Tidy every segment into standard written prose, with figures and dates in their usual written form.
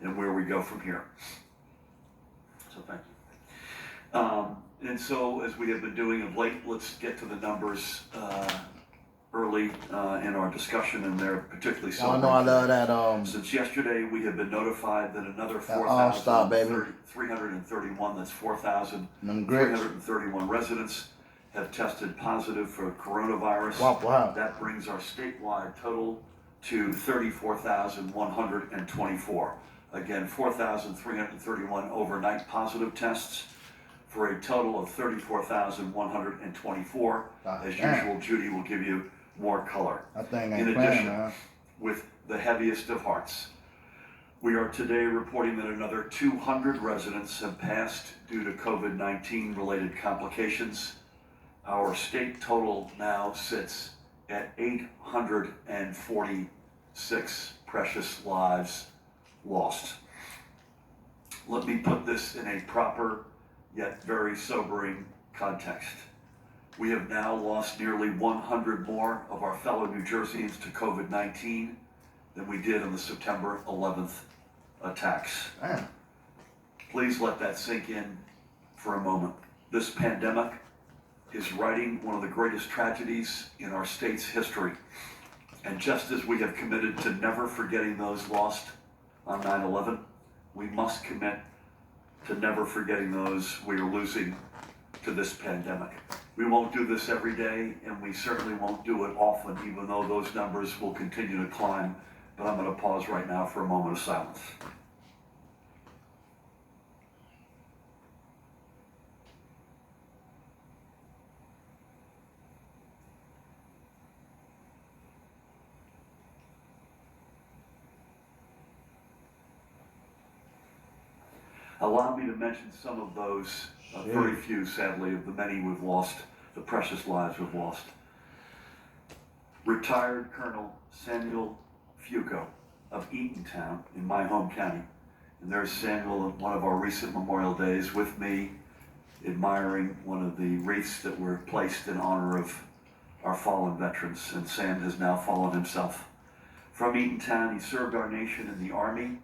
and where we go from here. So thank you. And so, as we have been doing of late, let's get to the numbers early in our discussion, and they're particularly so. I know I love that. Since yesterday, we have been notified that another Stop, baby. 4,331, that's 4,331 residents have tested positive for coronavirus. Wow. That brings our statewide total to 34,124. Again, 4,331 overnight positive tests for a total of 34,124. As usual, Judy will give you more color. That thing ain't In playing, addition, man. with the heaviest of hearts, we are today reporting that another 200 residents have passed due to COVID-19 related complications. Our state total now sits at 846 precious lives lost. Let me put this in a proper yet very sobering context. We have now lost nearly 100 more of our fellow New Jerseyans to COVID-19 than we did on the September 11th attacks. Man. Please let that sink in for a moment. This pandemic is writing one of the greatest tragedies in our state's history. And just as we have committed to never forgetting those lost on 9/11, we must commit to never forgetting those we are losing to this pandemic. We won't do this every day, and we certainly won't do it often, even though those numbers will continue to climb. But I'm going to pause right now for a moment of silence. Allow me to mention some of those, very few, sadly, of the many we've lost, the precious lives we've lost. Retired Colonel Samuel Fuco of Eatontown in my home county. And there's Samuel at one of our recent Memorial Days with me, admiring one of the wreaths that were placed in honor of our fallen veterans. And Sam has now fallen himself. From Eatontown, he served our nation in the Army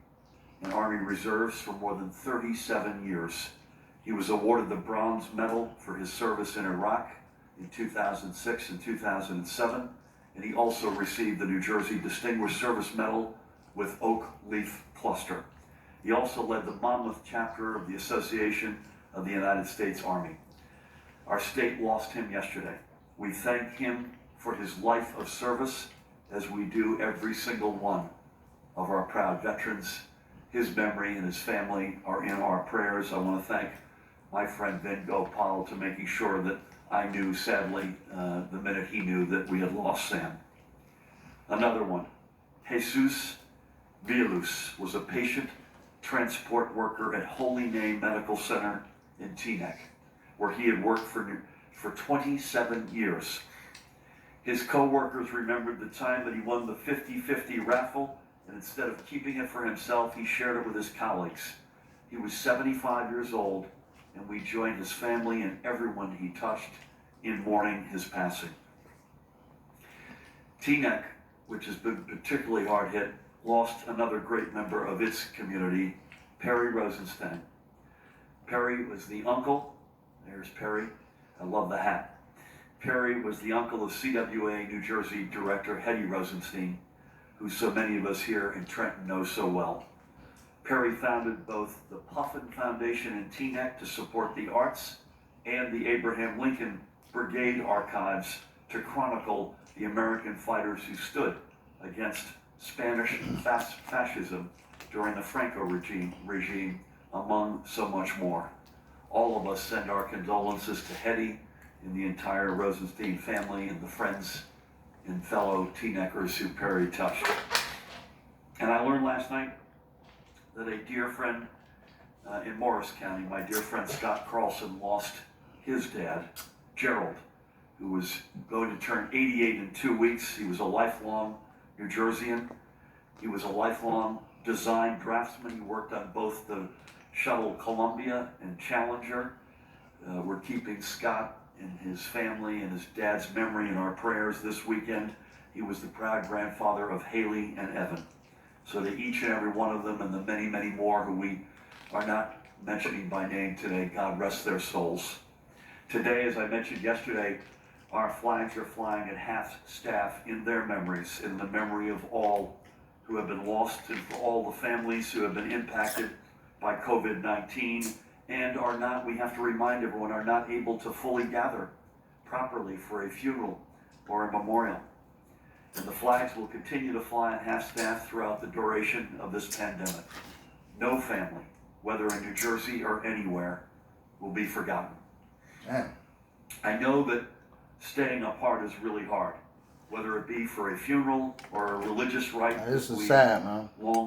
and Army Reserves for more than 37 years. He was awarded the Bronze Medal for his service in Iraq in 2006 and 2007, and he also received the New Jersey Distinguished Service Medal with Oak Leaf Cluster. He also led the Monmouth chapter of the Association of the United States Army. Our state lost him yesterday. We thank him for his life of service, as we do every single one of our proud veterans. His memory and his family are in our prayers. I want to thank my friend Vin Gopal to making sure that I knew, sadly, the minute he knew that we had lost Sam. Another one, Jesus Villaluz was a patient transport worker at Holy Name Medical Center in Teaneck, where he had worked for 27 years. His co-workers remembered the time that he won the 50-50 raffle, and instead of keeping it for himself, he shared it with his colleagues. He was 75 years old, and we joined his family and everyone he touched in mourning his passing. Teaneck, which has been particularly hard hit, lost another great member of its community, Perry Rosenstein. Perry was the uncle, there's Perry, I love the hat. Perry was the uncle of CWA New Jersey Director Hetty Rosenstein, who so many of us here in Trenton know so well. Perry founded both the Puffin Foundation in Teaneck to support the arts and the Abraham Lincoln Brigade Archives to chronicle the American fighters who stood against Spanish fascism during the Franco regime, among so much more. All of us send our condolences to Hetty and the entire Rosenstein family and the friends and fellow Teaneckers who Perry touched. And I learned last night that a dear friend in Morris County, my dear friend Scott Carlson, lost his dad, Gerald, who was going to turn 88 in 2 weeks. He was a lifelong New Jerseyan. He was a lifelong design draftsman. He worked on both the shuttle Columbia and Challenger. We're keeping Scott and his family and his dad's memory in our prayers this weekend. He was the proud grandfather of Haley and Evan. So to each and every one of them and the many, many more who we are not mentioning by name today. God rest their souls. Today, as I mentioned yesterday, our flags are flying at half-staff in their memories, in the memory of all who have been lost and for all the families who have been impacted by COVID-19 and are not, we have to remind everyone, are not able to fully gather properly for a funeral or a memorial. And the flags will continue to fly at half-staff throughout the duration of this pandemic. No family, whether in New Jersey or anywhere, will be forgotten. Man. I know that staying apart is really hard, whether it be for a funeral or a religious rite. This is we sad, man. long